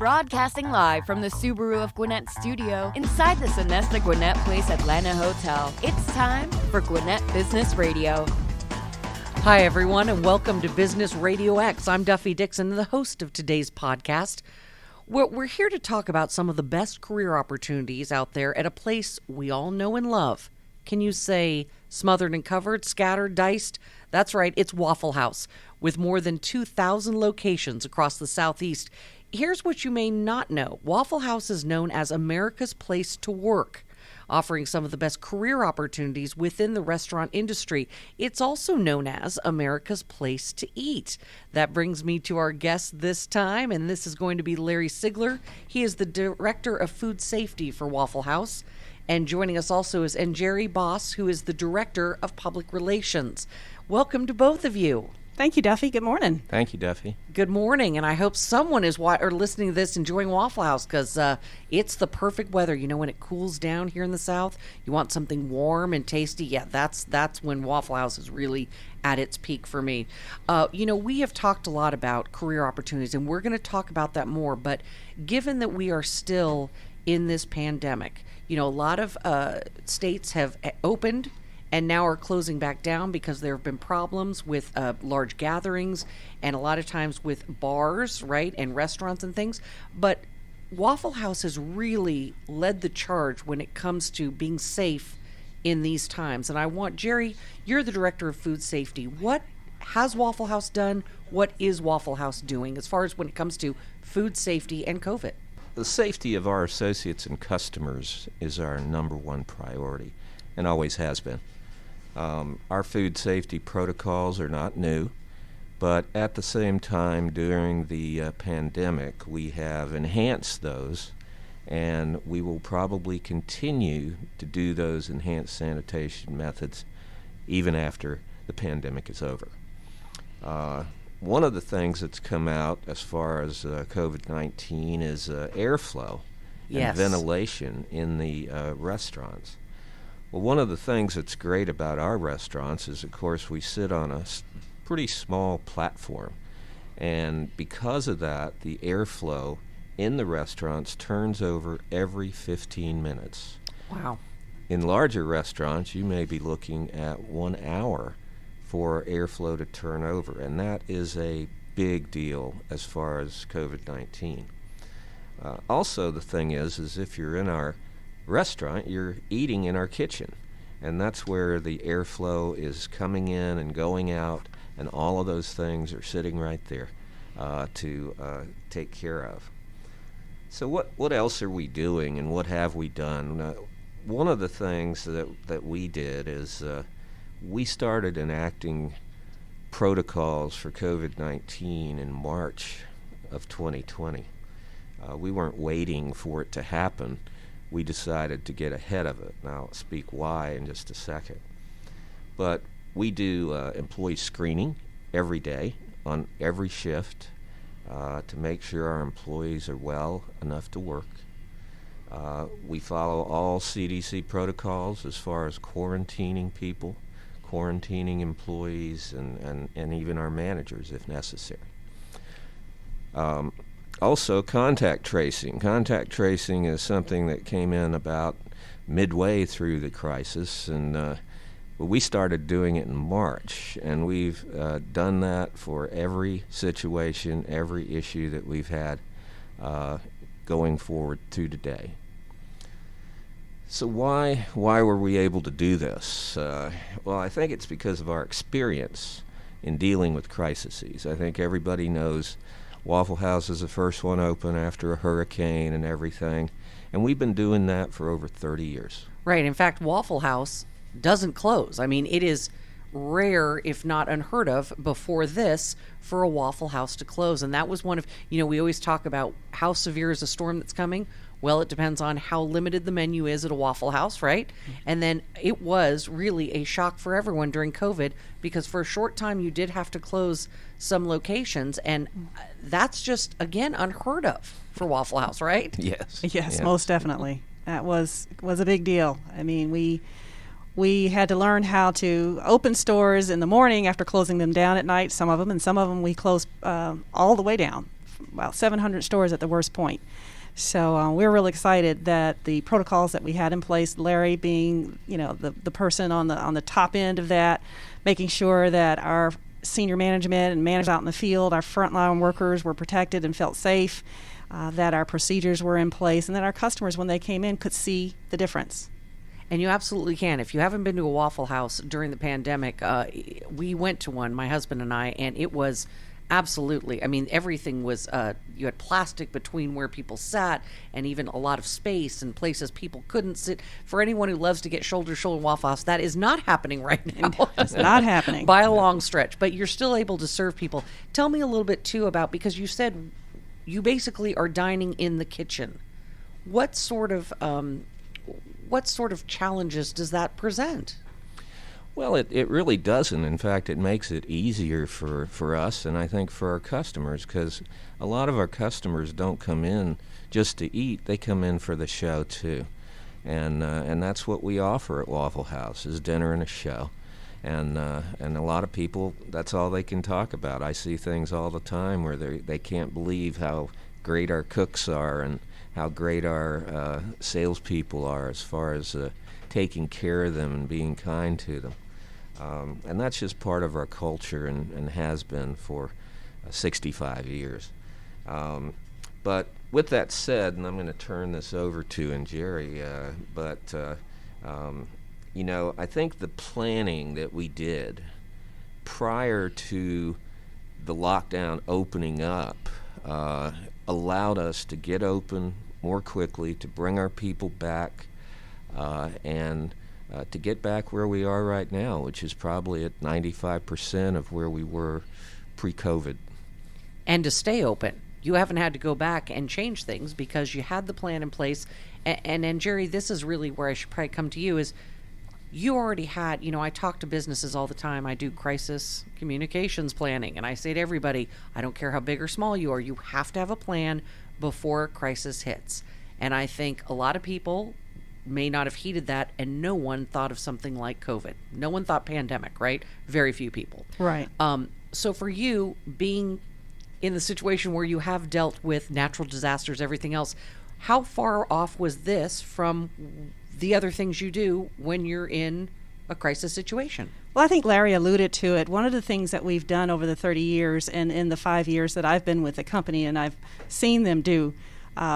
Broadcasting live from the Subaru of Gwinnett studio inside the Sonesta Gwinnett Place Atlanta Hotel. It's time for Gwinnett Business Radio. Hi, everyone, and welcome to Business RadioX. I'm Duffy Dixon, the host of today's podcast. We're here to talk about some of the best career opportunities out there at a place we all know and love. Can you say smothered and covered, scattered, diced? That's right, it's Waffle House. With more than 2,000 locations across the Southeast, here's what you may not know. Waffle House is known as America's place to work, offering some of the best career opportunities within the restaurant industry. It's also known as America's place to eat. That brings me to our guest this time, and this is going to be Larry Sigler. He is the Director of Food Safety for Waffle House. And joining us also is Njeri Boss, who is the Director of Public Relations. Welcome to both of you. Thank you, Duffy. Good morning. Thank you, Duffy. Good morning, and I hope someone is listening to this enjoying Waffle House, because it's the perfect weather. You know, when it cools down here in the South, you want something warm and tasty. Yeah, that's when Waffle House is really at its peak for me. We have talked a lot about career opportunities, and we're going to talk about that more. But given that we are still in this pandemic, a lot of states have opened and now are closing back down because there have been problems with large gatherings and a lot of times with bars, right, and restaurants and things. But Waffle House has really led the charge when it comes to being safe in these times. And I want, Njeri, you're the Director of Food Safety. What has Waffle House done? What is Waffle House doing as far as when it comes to food safety and COVID? The safety of our associates and customers is our number one priority and always has been. Our food safety protocols are not new, but at the same time during the pandemic we have enhanced those, and we will probably continue to do those enhanced sanitation methods even after the pandemic is over. One of the things that's come out as far as COVID-19 is airflow and ventilation in the restaurants. Well, one of the things that's great about our restaurants is, of course, we sit on a pretty small platform. And because of that, the airflow in the restaurants turns over every 15 minutes. Wow. In larger restaurants, you may be looking at 1 hour for airflow to turn over, and that is a big deal as far as COVID-19. Also, the thing is if you're in our restaurant, you're eating in our kitchen, and that's where the airflow is coming in and going out, and all of those things are sitting right there to take care of. So what else are we doing, and what have we done? One of the things that we did is we started enacting protocols for COVID-19 in March of 2020. We weren't waiting for it to happen. We decided to get ahead of it. Now, I'll speak why in just a second. But we do employee screening every day on every shift to make sure our employees are well enough to work. We follow all CDC protocols as far as quarantining people, quarantining employees, and even our managers if necessary. Also, contact tracing. Contact tracing is something that came in about midway through the crisis, and we started doing it in March, and we've done that for every situation, every issue that we've had going forward to today. So why were we able to do this? Well, I think it's because of our experience in dealing with crises. I think everybody knows Waffle House is the first one open after a hurricane and everything, and we've been doing that for over 30 years. Right. In fact, Waffle House doesn't close. I mean, it is rare, if not unheard of, before this for a Waffle House to close. And that was one of, we always talk about how severe is a storm that's coming. Well, it depends on how limited the menu is at a Waffle House, right? And then it was really a shock for everyone during COVID, because for a short time you did have to close some locations, and that's just, again, unheard of for Waffle House, right? Yes. Yes, most definitely. That was a big deal. I mean, we had to learn how to open stores in the morning after closing them down at night, some of them we closed all the way down about 700 stores at the worst point. So we're really excited that the protocols that we had in place, Larry being, the person on the top end of that, making sure that our senior management and managers out in the field, our frontline workers were protected and felt safe, that our procedures were in place, and that our customers, when they came in, could see the difference. And you absolutely can. If you haven't been to a Waffle House during the pandemic, we went to one, my husband and I, and it was absolutely, everything was, you had plastic between where people sat, and even a lot of space and places people couldn't sit. For anyone who loves to get shoulder to shoulder Waffle House, that is not happening right now. It's not happening. By a long stretch. But you're still able to serve people. Tell me a little bit, too, about, because you said you basically are dining in the kitchen. What sort of challenges does that present? Well, it really doesn't. In fact, it makes it easier for us and I think for our customers, because a lot of our customers don't come in just to eat. They come in for the show, too. And that's what we offer at Waffle House, is dinner and a show. And a lot of people, that's all they can talk about. I see things all the time where they can't believe how great our cooks are and how great our salespeople are as far as taking care of them and being kind to them. And that's just part of our culture and has been for 65 years. But with that said, and I'm going to turn this over to Njeri, I think the planning that we did prior to the lockdown opening up allowed us to get open more quickly, to bring our people back, and to get back where we are right now, which is probably at 95% of where we were pre-COVID. And to stay open. You haven't had to go back and change things because you had the plan in place. And Njeri, this is really where I should probably come to you, is you already had, I talk to businesses all the time. I do crisis communications planning, and I say to everybody, I don't care how big or small you are, you have to have a plan before crisis hits. And I think a lot of people may not have heeded that, and no one thought of something like COVID. No one thought pandemic, right? Very few people. Right. So for you, being in the situation where you have dealt with natural disasters, everything else, how far off was this from the other things you do when you're in a crisis situation? Well, I think Larry alluded to it. One of the things that we've done over the 30 years and in the 5 years that I've been with the company, and I've seen them do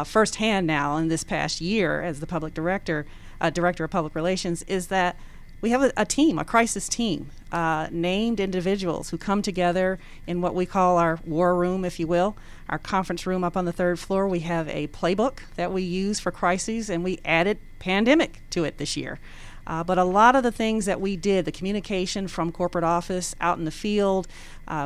firsthand now in this past year as the public director of public relations, is that we have a team, a crisis team, named individuals who come together in what we call our war room, if you will, our conference room up on the third floor. We have a playbook that we use for crises, and we added pandemic to it this year. But a lot of the things that we did, the communication from corporate office out in the field,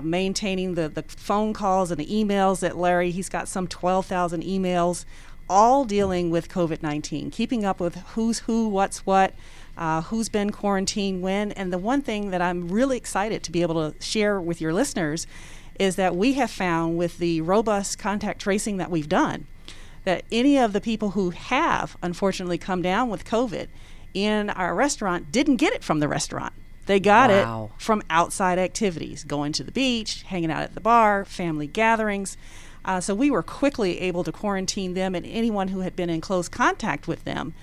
maintaining the phone calls and the emails that Larry, he's got some 12,000 emails, all dealing with COVID-19, keeping up with who's who, what's what, who's been quarantined when. And the one thing that I'm really excited to be able to share with your listeners is that we have found, with the robust contact tracing that we've done, that any of the people who have unfortunately come down with COVID in our restaurant didn't get it from the restaurant. They got Wow. it from outside activities, going to the beach, hanging out at the bar, family gatherings. So we were quickly able to quarantine them and anyone who had been in close contact with them.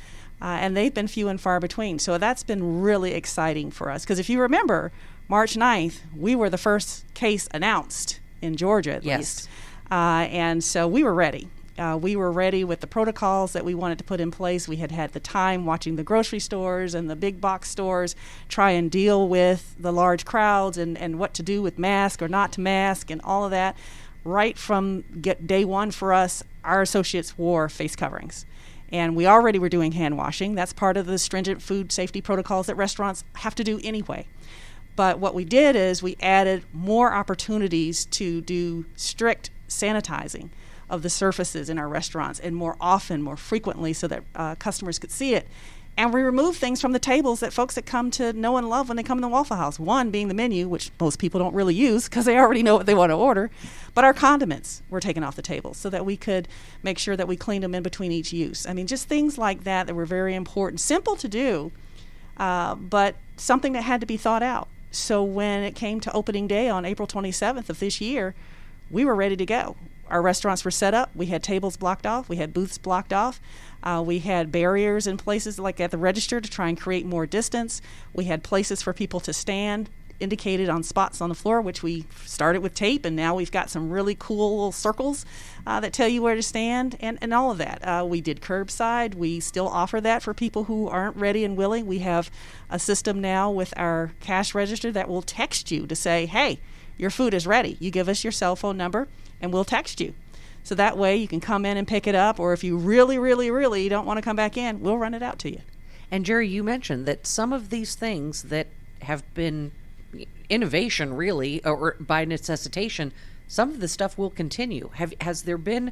And they've been few and far between. So that's been really exciting for us. Because if you remember, March 9th, we were the first case announced in Georgia, at least. And so we were ready. We were ready with the protocols that we wanted to put in place. We had the time watching the grocery stores and the big box stores try and deal with the large crowds and what to do with mask or not to mask and all of that. Right from day one for us, our associates wore face coverings. And we already were doing hand washing. That's part of the stringent food safety protocols that restaurants have to do anyway. But what we did is we added more opportunities to do strict sanitizing of the surfaces in our restaurants, and more often, more frequently, so that customers could see it. And we removed things from the tables that folks that come to know and love when they come to the Waffle House. One being the menu, which most people don't really use because they already know what they want to order. But our condiments were taken off the table so that we could make sure that we cleaned them in between each use. I mean, just things like that were very important. Simple to do, but something that had to be thought out. So when it came to opening day on April 27th of this year, we were ready to go. our restaurants were set up, we had tables blocked off, we had booths blocked off. We had barriers in places like at the register to try and create more distance. We had places for people to stand, indicated on spots on the floor, which we started with tape, and now we've got some really cool little circles that tell you where to stand, and all of that. We did curbside. We still offer that for people who aren't ready and willing. We have a system now with our cash register that will text you to say, hey, your food is ready. You give us your cell phone number, and we'll text you. So that way you can come in and pick it up, or if you really, really, really don't want to come back in, we'll run it out to you. And Njeri, you mentioned that some of these things that have been innovation, really, or by necessitation, some of the stuff will continue. Has there been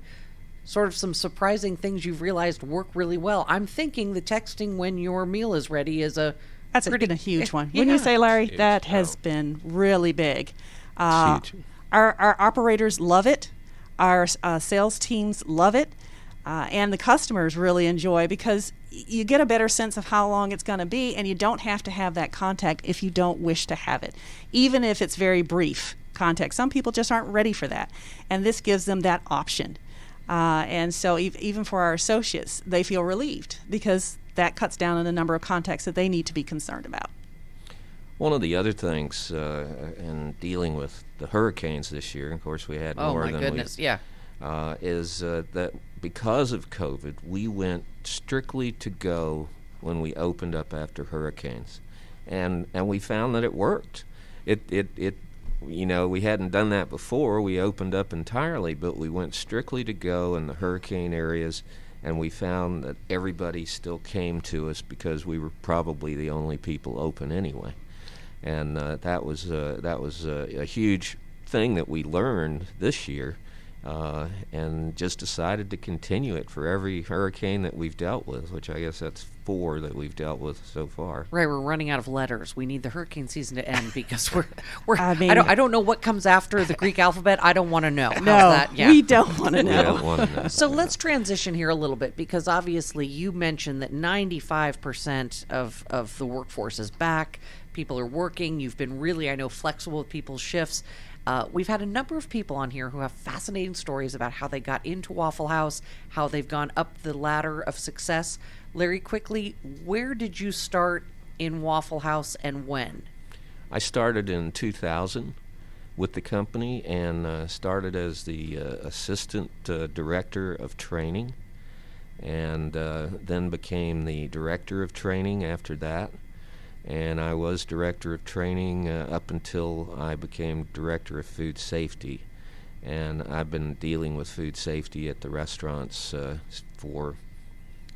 sort of some surprising things you've realized work really well? I'm thinking the texting when your meal is ready is that's been a huge one. Yeah. Wouldn't you say, Larry? Huge. That has been really big. It's huge. Our operators love it. Our sales teams love it. And the customers really enjoy, because you get a better sense of how long it's going to be, and you don't have to have that contact if you don't wish to have it, even if it's very brief contact. Some people just aren't ready for that, and this gives them that option. And so even for our associates, they feel relieved, because that cuts down on the number of contacts that they need to be concerned about. One of the other things in dealing with the hurricanes this year, of course we had more than goodness, we yeah. is that because of COVID, we went strictly to go when we opened up after hurricanes, and we found that it worked. It we hadn't done that before. We opened up entirely, but we went strictly to go in the hurricane areas, and we found that everybody still came to us because we were probably the only people open anyway, and that was a huge thing that we learned this year. And just decided to continue it for every hurricane that we've dealt with, which I guess that's 4 that we've dealt with so far. Right, we're running out of letters. We need the hurricane season to end, because we're I don't know what comes after the Greek alphabet. I don't want to know. How's No, that? Yeah. we don't want to We know. don't want to know. So let's transition here a little bit, because obviously you mentioned that 95% of the workforce is back. People are working. You've been really, I know, flexible with people's shifts. We've had a number of people on here who have fascinating stories about how they got into Waffle House, how they've gone up the ladder of success. Larry, quickly, where did you start in Waffle House and when? I started in 2000 with the company, and started as the assistant director of training, and then became the director of training after that. And I was director of training up until I became director of food safety. And I've been dealing with food safety at the restaurants for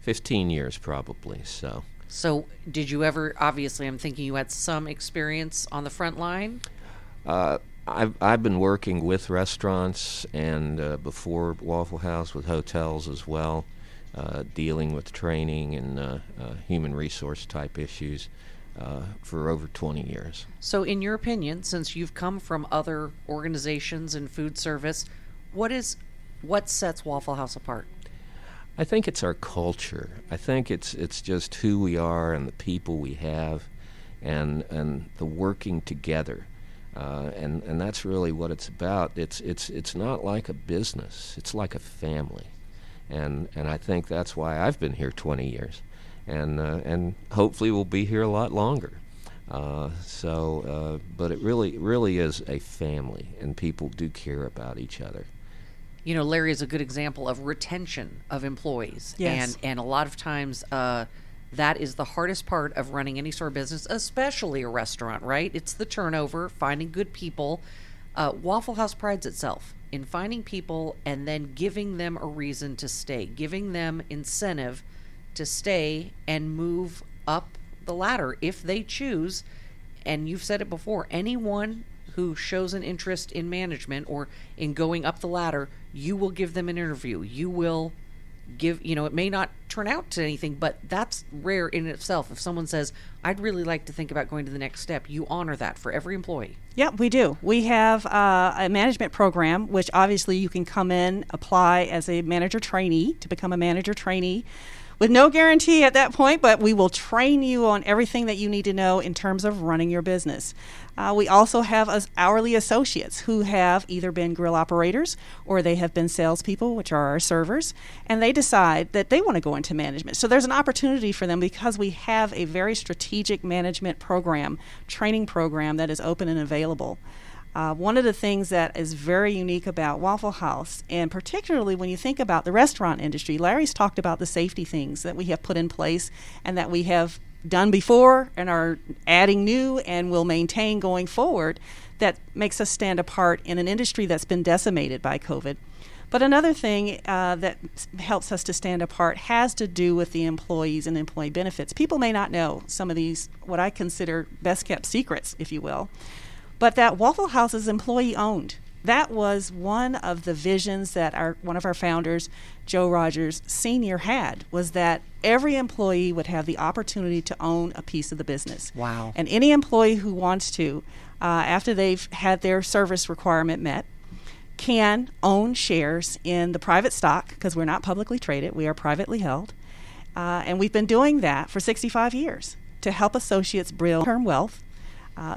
15 years probably. So did you ever, obviously I'm thinking you had some experience on the front line? I've been working with restaurants, and before Waffle House with hotels as well, dealing with training and human resource type issues. For over 20 years. So in your opinion, since you've come from other organizations in food service, what sets Waffle House apart? I think it's our culture. I think it's just who we are and the people we have, and the working together, and that's really what it's about. It's not like a business. It's like a family, and I think that's why I've been here 20 years. And hopefully we'll be here a lot longer. But it really is a family, and people do care about each other. You know, Larry is a good example of retention of employees. Yes. And a lot of times that is the hardest part of running any sort of business, especially a restaurant, right? It's the turnover, finding good people. Waffle House prides itself in finding people and then giving them a reason to stay, giving them incentive to stay and move up the ladder if they choose. And you've said it before, anyone who shows an interest in management or in going up the ladder, you will give them an interview. You will give, it may not turn out to anything, but that's rare in itself. If someone says, I'd really like to think about going to the next step, you honor that for every employee. Yep, we do. We have a management program, which obviously you can come in, apply as a manager trainee to become a manager trainee. with no guarantee at that point, but we will train you on everything that you need to know in terms of running your business. We also have hourly associates who have either been grill operators or they have been salespeople, which are our servers, and they decide that they want to go into management. So there's an opportunity for them because we have a very strategic management program, training program that is open and available. One of the things that is very unique about Waffle House, and particularly when you think about the restaurant industry, Larry's talked about the safety things that we have put in place and that we have done before and are adding new and will maintain going forward, that makes us stand apart in an industry that's been decimated by COVID. But another thing that helps us to stand apart has to do with the employees and employee benefits. People may not know some of these, what I consider best kept secrets, if you will, but that Waffle House is employee owned. That was one of the visions that one of our founders, Joe Rogers Sr., had, was that every employee would have the opportunity to own a piece of the business. Wow. And any employee who wants to, after they've had their service requirement met, can own shares in the private stock, because we're not publicly traded, we are privately held. And we've been doing that for 65 years to help associates build long-term wealth.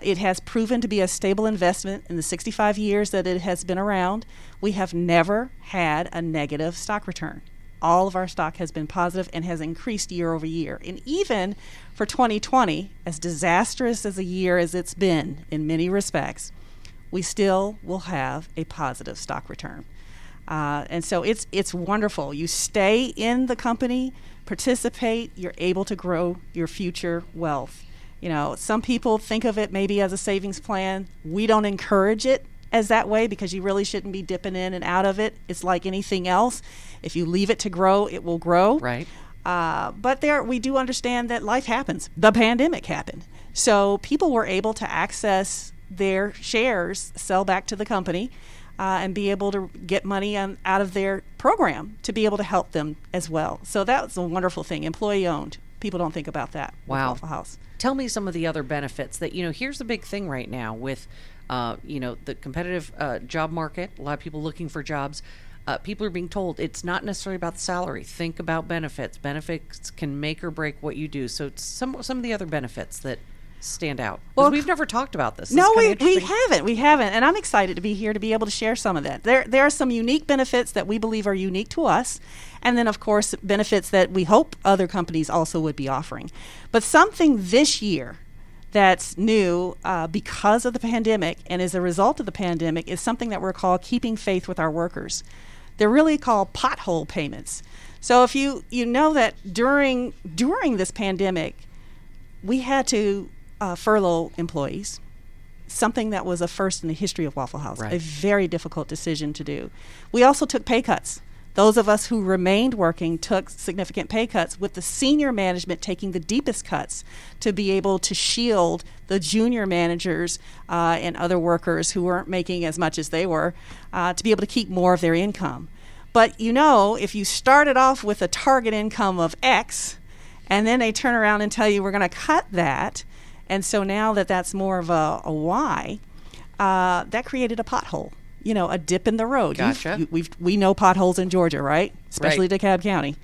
It has proven to be a stable investment in the 65 years that it has been around. We have never had a negative stock return. All of our stock has been positive and has increased year over year. And even for 2020, as disastrous as a year as it's been in many respects, we still will have a positive stock return. And so it's wonderful. You stay in the company, participate, you're able to grow your future wealth. You know, some people think of it maybe as a savings plan. We don't encourage it as that way because you really shouldn't be dipping in and out of it. It's like anything else. If you leave it to grow, it will grow. Right. But we do understand that life happens. The pandemic happened. So people were able to access their shares, sell back to the company, and be able to get money out of their program to be able to help them as well. So that's a wonderful thing. Employee owned. People don't think about that. Wow. With Waffle House. Tell me some of the other benefits that, here's the big thing right now with, the competitive job market, a lot of people looking for jobs. People are being told it's not necessarily about the salary. Think about benefits. Benefits can make or break what you do. So some of the other benefits that stand out. Well, we've never talked about this. No, we haven't. And I'm excited to be here to be able to share some of that. There are some unique benefits that we believe are unique to us. And then, of course, benefits that we hope other companies also would be offering. But something this year that's new because of the pandemic and as a result of the pandemic is something that we're called keeping faith with our workers. They're really called pothole payments. So if you know that during this pandemic, we had to furlough employees, something that was a first in the history of Waffle House, right. A very difficult decision to do. We also took pay cuts. Those of us who remained working took significant pay cuts, with the senior management taking the deepest cuts to be able to shield the junior managers and other workers who weren't making as much as they were to be able to keep more of their income. But if you started off with a target income of X and then they turn around and tell you we're going to cut that, and so now that's more of a Y, that created a pothole. A dip in the road. Gotcha. We know potholes in Georgia, right? Especially DeKalb County.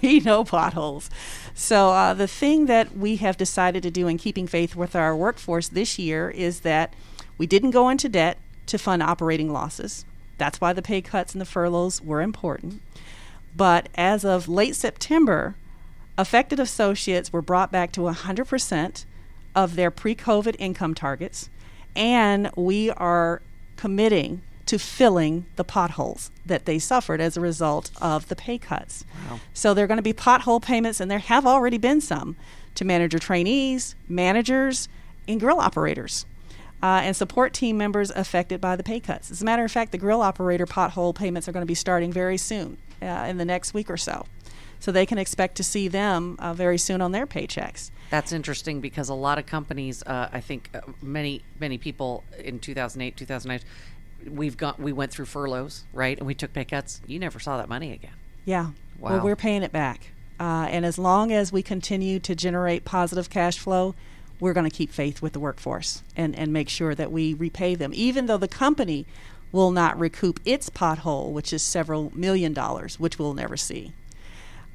We know potholes. So the thing that we have decided to do in keeping faith with our workforce this year is that we didn't go into debt to fund operating losses. That's why the pay cuts and the furloughs were important. But as of late September, affected associates were brought back to 100% of their pre-COVID income targets, and we are committing to filling the potholes that they suffered as a result of the pay cuts. Wow. So there are going to be pothole payments, and there have already been some, to manager trainees, managers, and grill operators, and support team members affected by the pay cuts. As a matter of fact, the grill operator pothole payments are going to be starting very soon, in the next week or so. So they can expect to see them very soon on their paychecks. That's interesting because a lot of companies, I think many people in 2008, 2009, we went through furloughs, right? And we took pay cuts. You never saw that money again. Yeah. Wow. Well, we're paying it back. And as long as we continue to generate positive cash flow, we're going to keep faith with the workforce and make sure that we repay them, even though the company will not recoup its pothole, which is several $1 million, which we'll never see.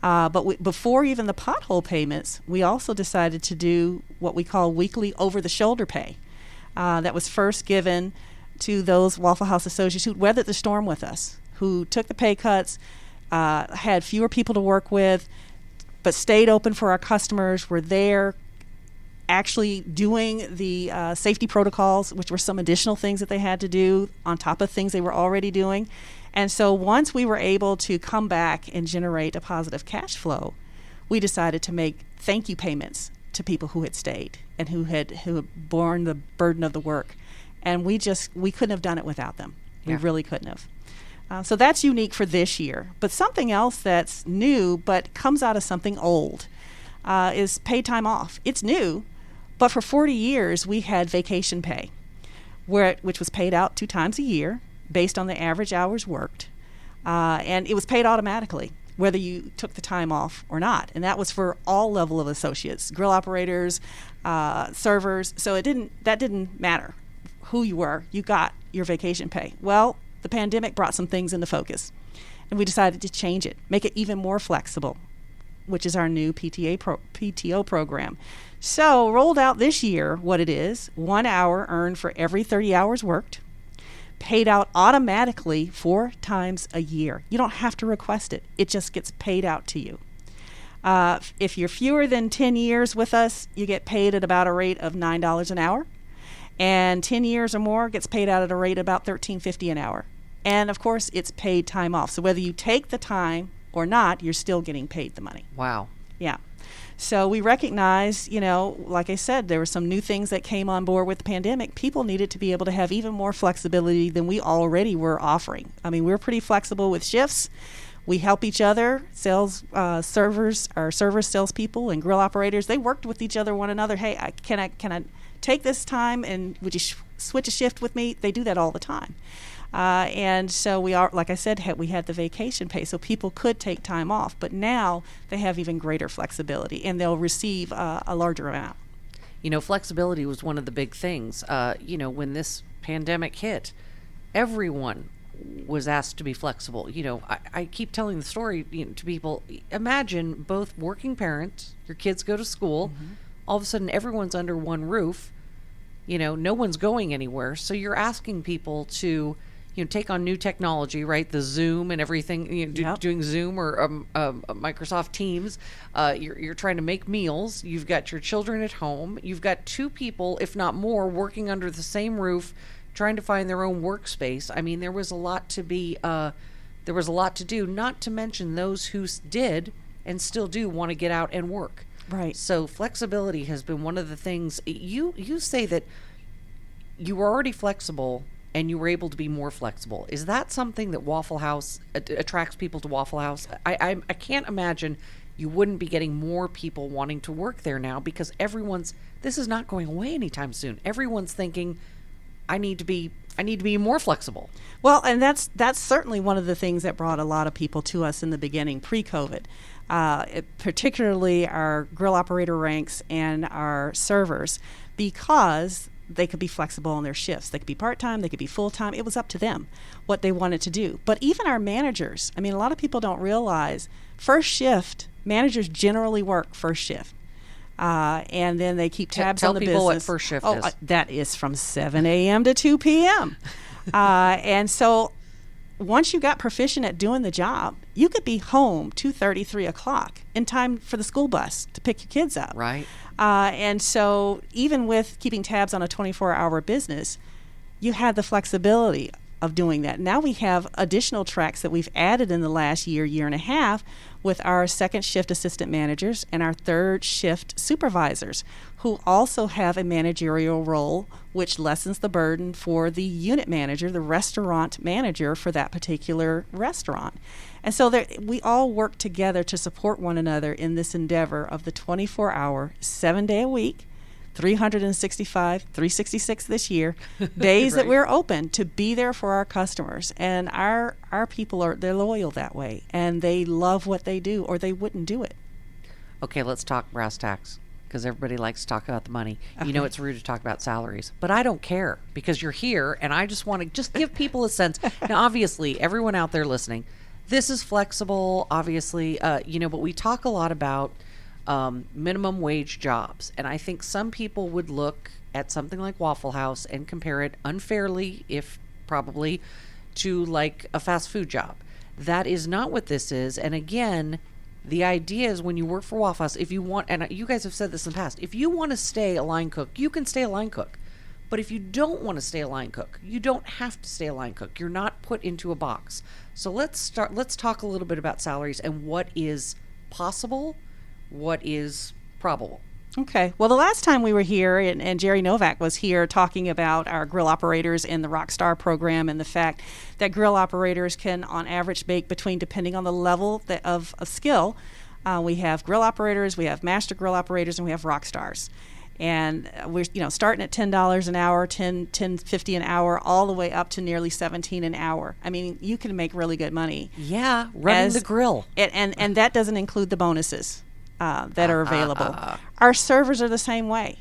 But before even the pothole payments, we also decided to do what we call weekly over-the-shoulder pay. That was first given to those Waffle House associates who weathered the storm with us, who took the pay cuts, had fewer people to work with, but stayed open for our customers, were there actually doing the safety protocols, which were some additional things that they had to do on top of things they were already doing. And so once we were able to come back and generate a positive cash flow, we decided to make thank you payments to people who had stayed and who had borne the burden of the work. And we couldn't have done it without them. We really couldn't have. So that's unique for this year. But something else that's new but comes out of something old is paid time off. It's new, but for 40 years we had vacation pay, which was paid out 2 times a year based on the average hours worked. And it was paid automatically, whether you took the time off or not. And that was for all level of associates, grill operators, servers. So that didn't matter who you were. You got your vacation pay. Well, the pandemic brought some things into focus, and we decided to change it, make it even more flexible, which is our new PTO program. So rolled out this year, what it is, 1 hour earned for every 30 hours worked, paid out automatically 4 times a year. You don't have to request it. It just gets paid out to you. If you're fewer than 10 years with us, you get paid at about a rate of $9 an hour. And 10 years or more gets paid out at a rate of about $13.50 an hour. And, of course, it's paid time off. So whether you take the time or not, you're still getting paid the money. Wow. Yeah. So we recognize, like I said, there were some new things that came on board with the pandemic. People needed to be able to have even more flexibility than we already were offering. I mean, we're pretty flexible with shifts. We help each other, servers, our servers, salespeople, and grill operators. They worked with each other, one another. Hey, can I take this time and would you switch a shift with me? They do that all the time. And so we are, like I said, we had the vacation pay, so people could take time off. But now they have even greater flexibility, and they'll receive a larger amount. Flexibility was one of the big things. When this pandemic hit, everyone was asked to be flexible. I keep telling the story to people. Imagine both working parents, your kids go to school, all of a sudden everyone's under one roof. No one's going anywhere. So you're asking people to take on new technology, right? The Zoom and everything, doing Zoom or Microsoft Teams. You're trying to make meals. You've got your children at home. You've got 2 people, if not more, working under the same roof, trying to find their own workspace. I mean, there was a lot to do, not to mention those who did and still do want to get out and work. Right. So flexibility has been one of the things. You say that you were already flexible and you were able to be more flexible. Is that something that Waffle House attracts people to Waffle House? I can't imagine you wouldn't be getting more people wanting to work there now, because this is not going away anytime soon. Everyone's thinking, I need to be more flexible. Well, and that's certainly one of the things that brought a lot of people to us in the beginning, pre-COVID. Particularly our grill operator ranks and our servers, because they could be flexible on their shifts. They could be part-time, they could be full-time. It was up to them what they wanted to do. But even our managers, I mean, a lot of people don't realize first shift, managers generally work first shift. And then they keep tabs on the business. Tell people what first shift is. That is from 7 a.m. to 2 p.m. And so once you got proficient at doing the job, you could be home 2:30, 3 o'clock in time for the school bus to pick your kids up. Right. And so even with keeping tabs on a 24-hour business, you had the flexibility of doing that. Now we have additional tracks that we've added in the last year and a half with our second shift assistant managers and our third shift supervisors, who also have a managerial role, which lessens the burden for the unit manager, the restaurant manager for that particular restaurant. And so we all work together to support one another in this endeavor of the 24-hour, 7-day-a-week, 366 this year, days Right. that we're open to be there for our customers. And our people they're loyal that way, and they love what they do, or they wouldn't do it. Okay, let's talk brass tacks, because everybody likes to talk about the money. Okay. It's rude to talk about salaries, but I don't care, because you're here, and I just want to give people a sense. Now, obviously, everyone out there listening, This is flexible, obviously, but we talk a lot about minimum wage jobs. And I think some people would look at something like Waffle House and compare it unfairly, if probably, to like a fast food job. That is not what this is. And again, the idea is when you work for Waffle House, if you want, and you guys have said this in the past, if you want to stay a line cook, you can stay a line cook. But if you don't want to stay a line cook, you don't have to stay a line cook. You're not put into a box. So let's talk a little bit about salaries and what is possible, what is probable. Okay. Well, the last time we were here, and Jerry Novak was here talking about our grill operators in the Rockstar program and the fact that grill operators can, on average, make between, depending on the level of skill, we have grill operators, we have master grill operators, and we have Rockstars. And we're starting at $10 an hour, $10.50 an hour, all the way up to nearly $17 an hour. I mean, you can make really good money. Yeah, running the grill. And that doesn't include the bonuses that are available. Our servers are the same way.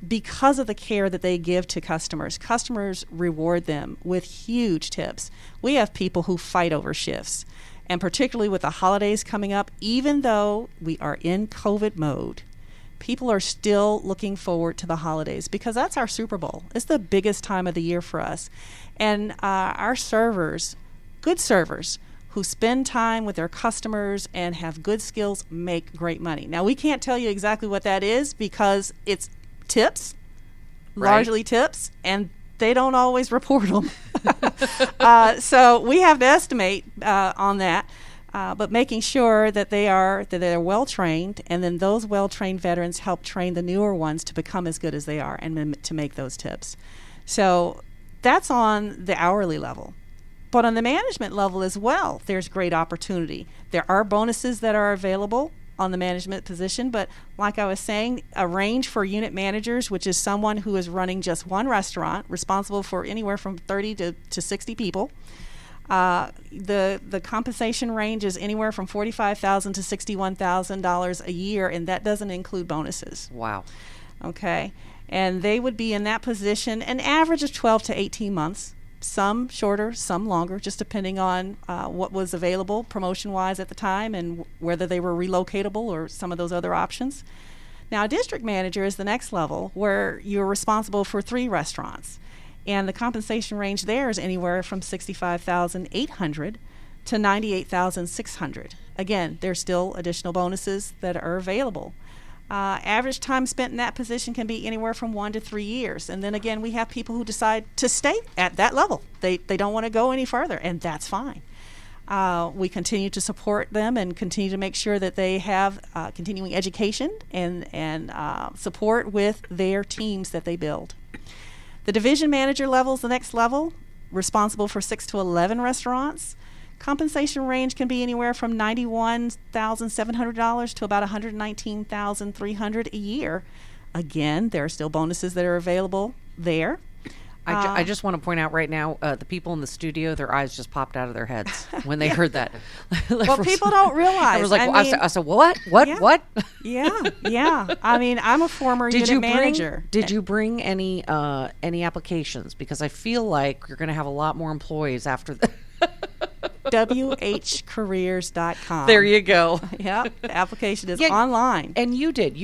Because of the care that they give to customers reward them with huge tips. We have people who fight over shifts. And particularly with the holidays coming up, even though we are in COVID mode, people are still looking forward to the holidays because that's our Super Bowl. It's the biggest time of the year for us. And our servers, good servers, who spend time with their customers and have good skills, make great money. Now, we can't tell you exactly what that is because it's tips, largely tips, and they don't always report them. So we have to estimate on that. But making sure that they're well trained, and then those well trained veterans help train the newer ones to become as good as they are and to make those tips. So that's on the hourly level. But on the management level as well, there's great opportunity. There are bonuses that are available on the management position, but like I was saying, a range for unit managers, which is someone who is running just one restaurant, responsible for anywhere from 30 to 60 people. The compensation range is anywhere from $45,000 to $61,000 a year, and that doesn't include bonuses. Wow. Okay. And they would be in that position an average of 12 to 18 months, some shorter, some longer, just depending on what was available promotion-wise at the time and whether they were relocatable or some of those other options. Now, a district manager is the next level where you're responsible for 3 restaurants. And the compensation range there is anywhere from $65,800 to $98,600. Again, there's still additional bonuses that are available. Average time spent in that position can be anywhere from 1 to 3 years. And then again, we have people who decide to stay at that level. They don't want to go any further, and that's fine. We continue to support them and continue to make sure that they have continuing education and support with their teams that they build. The division manager level is the next level, responsible for 6 to 11 restaurants. Compensation range can be anywhere from $91,700 to about $119,300 a year. Again, there are still bonuses that are available there. I just want to point out right now, the people in the studio, their eyes just popped out of their heads when they heard that. Well, people don't realize. I was like, I said, what? Yeah. What? Yeah. I mean, I'm a former unit manager. Did you bring any applications? Because I feel like you're going to have a lot more employees after that. WHcareers.com. There you go. Yep, the application is online. And you did.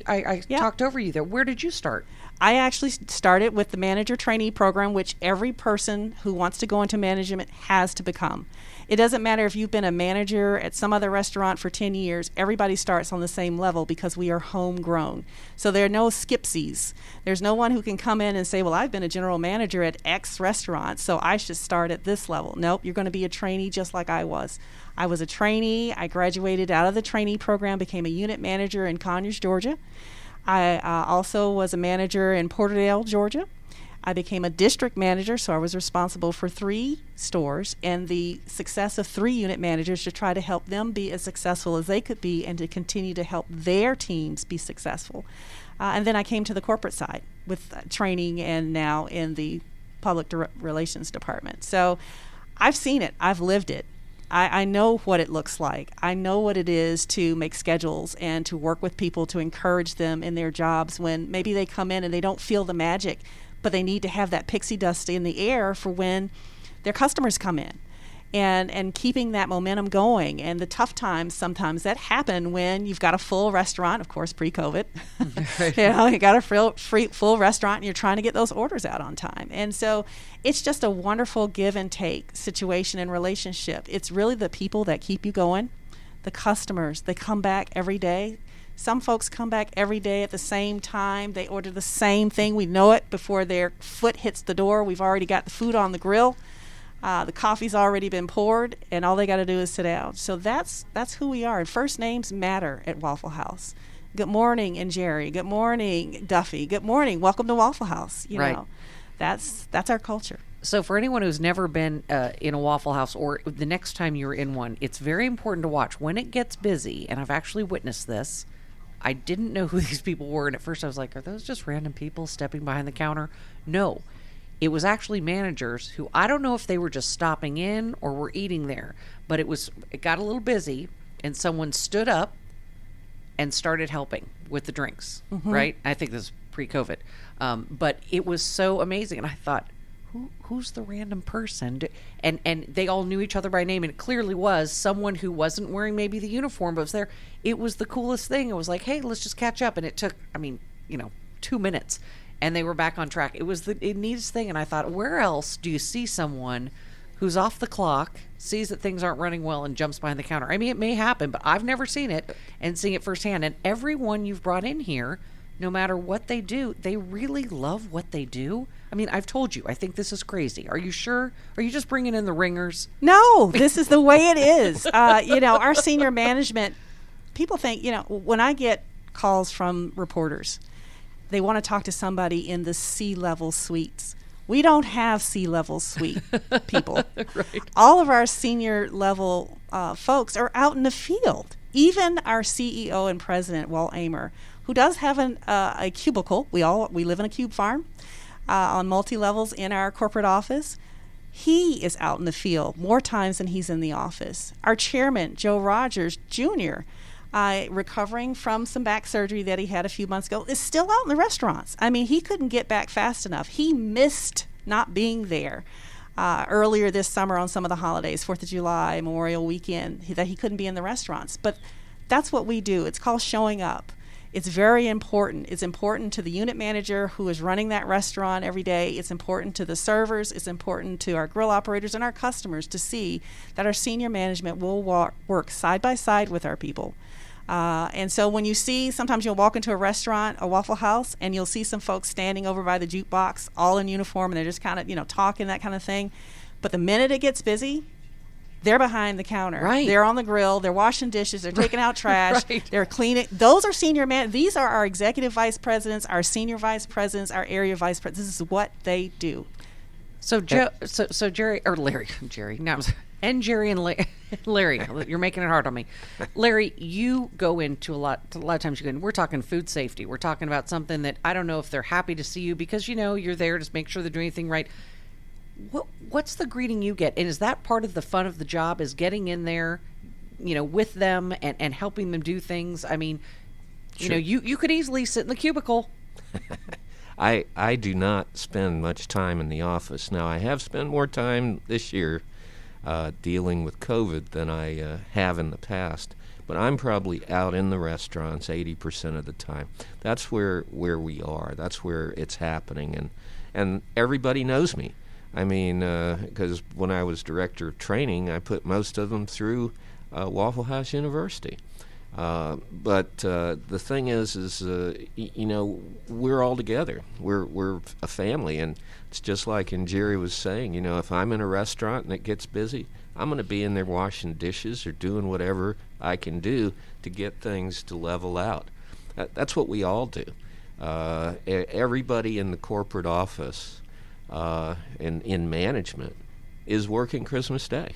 I talked over you there. Where did you start? I actually started with the manager trainee program, which every person who wants to go into management has to become. It doesn't matter if you've been a manager at some other restaurant for 10 years. Everybody starts on the same level because we are homegrown. So there are no skipsies. There's no one who can come in and say, well, I've been a general manager at X restaurant, so I should start at this level. Nope, you're going to be a trainee just like I was. I was a trainee. I graduated out of the trainee program, became a unit manager in Conyers, Georgia. I also was a manager in Porterdale, Georgia. I became a district manager, so I was responsible for 3 stores and the success of 3 unit managers to try to help them be as successful as they could be and to continue to help their teams be successful. And then I came to the corporate side with training and now in the public relations department. So I've seen it. I've lived it. I know what it looks like. I know what it is to make schedules and to work with people to encourage them in their jobs when maybe they come in and they don't feel the magic, but they need to have that pixie dust in the air for when their customers come in. and keeping that momentum going. And the tough times sometimes that happen when you've got a full restaurant, of course, pre-COVID. You got a full restaurant and you're trying to get those orders out on time. And so it's just a wonderful give and take situation and relationship. It's really the people that keep you going, the customers. They come back every day. Some folks come back every day at the same time. They order the same thing. We know it before their foot hits the door. We've already got the food on the grill. The coffee's already been poured, and all they got to do is sit down. So that's who we are. And first names matter at Waffle House. Good morning, Njeri. Good morning, Duffy. Good morning. Welcome to Waffle House. You know, that's our culture. So for anyone who's never been in a Waffle House, or the next time you're in one, it's very important to watch when it gets busy. And I've actually witnessed this. I didn't know who these people were, and at first I was like, are those just random people stepping behind the counter? No. It was actually managers who, I don't know if they were just stopping in or were eating there, but it got a little busy, and someone stood up and started helping with the drinks, right? I think this is pre-COVID. But it was so amazing, and I thought, who's the random person? And they all knew each other by name, and it clearly was someone who wasn't wearing maybe the uniform, but was there. It was the coolest thing. It was like, hey, let's just catch up. And it took, 2 minutes, and they were back on track. It was the neatest thing, and I thought, where else do you see someone who's off the clock, sees that things aren't running well, and jumps behind the counter? I mean, it may happen, but I've never seen it, and seeing it firsthand. And everyone you've brought in here, no matter what they do, they really love what they do. I mean, I've told you, I think this is crazy. Are you sure? Are you just bringing in the ringers? No, this is the way it is. Our senior management, people think, when I get calls from reporters, they want to talk to somebody in the C-level suites. We don't have C-level suite people. Right. All of our senior level folks are out in the field. Even our CEO and president, Walt Amer, who does have a cubicle. We live in a cube farm on multi-levels in our corporate office. He is out in the field more times than he's in the office. Our chairman, Joe Rogers Jr., recovering from some back surgery that he had a few months ago, is still out in the restaurants. I mean, he couldn't get back fast enough. He missed not being there earlier this summer on some of the holidays, 4th of July, Memorial Weekend, that he couldn't be in the restaurants. But that's what we do. It's called showing up. It's very important. It's important to the unit manager who is running that restaurant every day. It's important to the servers. It's important to our grill operators and our customers to see that our senior management will work side by side with our people. And so when you see, sometimes you'll walk into a restaurant, a Waffle House, and you'll see some folks standing over by the jukebox, all in uniform, and they're just kind of, talking, that kind of thing. But the minute it gets busy, they're behind the counter. Right. They're on the grill. They're washing dishes. They're taking out trash. Right. They're cleaning. Those are senior man. These are our executive vice presidents, our senior vice presidents, our area vice presidents. This is what they do. So Jerry or Larry, Jerry. No, and Jerry and Larry. You're making it hard on me. Larry, you go into a lot of times you go in, we're talking food safety. We're talking about something that I don't know if they're happy to see you because you're there to make sure they're doing anything right. What's the greeting you get? And is that part of the fun of the job, is getting in there, with them and helping them do things? I mean, Sure. you could easily sit in the cubicle. I do not spend much time in the office. Now, I have spent more time this year dealing with COVID than I have in the past. But I'm probably out in the restaurants 80% of the time. That's where we are. That's where it's happening. And everybody knows me. I mean, because when I was director of training, I put most of them through Waffle House University. But the thing is we're all together. We're a family, and it's just like Njeri was saying. If I'm in a restaurant and it gets busy, I'm going to be in there washing dishes or doing whatever I can do to get things to level out. That's what we all do. Everybody in the corporate office and in management is working Christmas Day.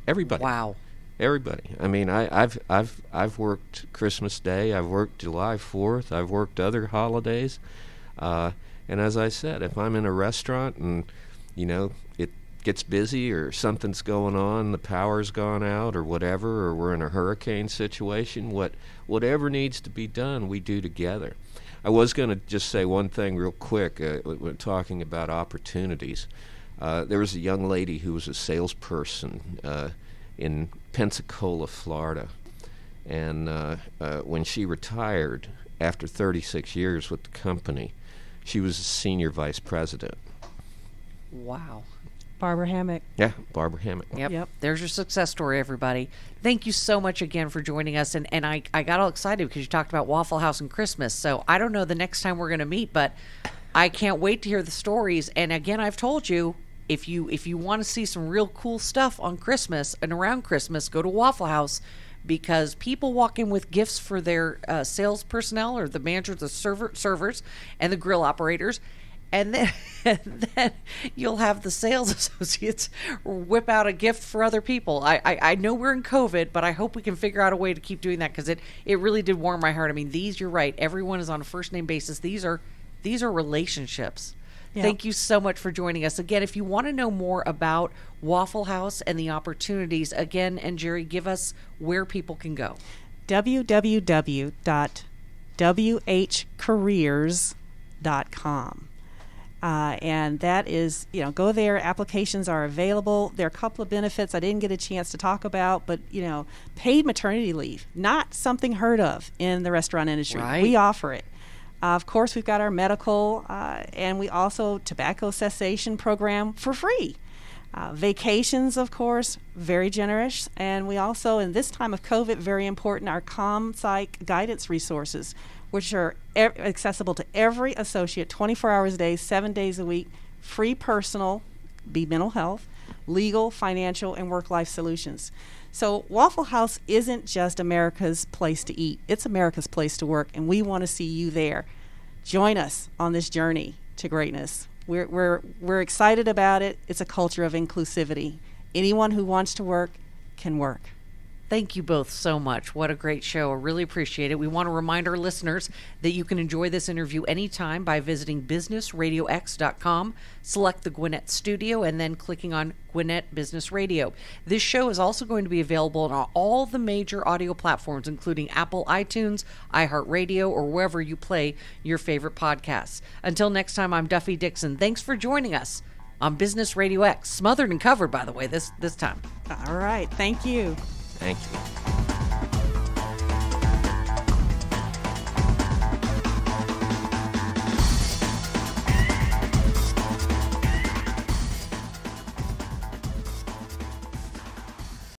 Everybody. Wow. Everybody. I mean, I've worked Christmas Day. I've worked July 4th. I've worked other holidays. And as I said, if I'm in a restaurant and it gets busy or something's going on, the power's gone out or whatever, or we're in a hurricane situation, whatever needs to be done, we do together. I was going to just say one thing real quick when talking about opportunities. There was a young lady who was a salesperson in Pensacola, Florida, and when she retired after 36 years with the company, she was a senior vice president. Wow. Barbara Hammock. Yeah, Barbara Hammock. Yep. There's your success story, everybody. Thank you so much again for joining us. And I got all excited because you talked about Waffle House and Christmas. So I don't know the next time we're going to meet, but I can't wait to hear the stories. And again, I've told you, if you want to see some real cool stuff on Christmas and around Christmas, go to Waffle House, because people walk in with gifts for their sales personnel or the managers, the servers, and the grill operators. And then you'll have the sales associates whip out a gift for other people. I know we're in COVID, but I hope we can figure out a way to keep doing that, because it really did warm my heart. I mean, you're right. Everyone is on a first name basis. These are relationships. Yep. Thank you so much for joining us. Again, if you want to know more about Waffle House and the opportunities, again, and Njeri, give us where people can go. www.whcareers.com. And that is, go there. Applications are available. There are a couple of benefits I didn't get a chance to talk about, but, paid maternity leave, not something heard of in the restaurant industry. Right. We offer it. Of course, we've got our medical, and we also tobacco cessation program for free. Vacations, of course, very generous. And we also, in this time of COVID, very important, our ComPsych guidance resources, which are accessible to every associate 24 hours a day, 7 days a week, free personal, be mental health, legal, financial, and work-life solutions. So Waffle House isn't just America's place to eat. It's America's place to work, and we want to see you there. Join us on this journey to greatness. We're excited about it. It's a culture of inclusivity. Anyone who wants to work can work. Thank you both so much. What a great show. I really appreciate it. We want to remind our listeners that you can enjoy this interview anytime by visiting businessradiox.com, select the Gwinnett Studio, and then clicking on Gwinnett Business Radio. This show is also going to be available on all the major audio platforms, including Apple iTunes, iHeartRadio, or wherever you play your favorite podcasts. Until next time, I'm Duffy Dixon. Thanks for joining us on Business Radio X. Smothered and covered, by the way, this time. All right. Thank you. Thank you.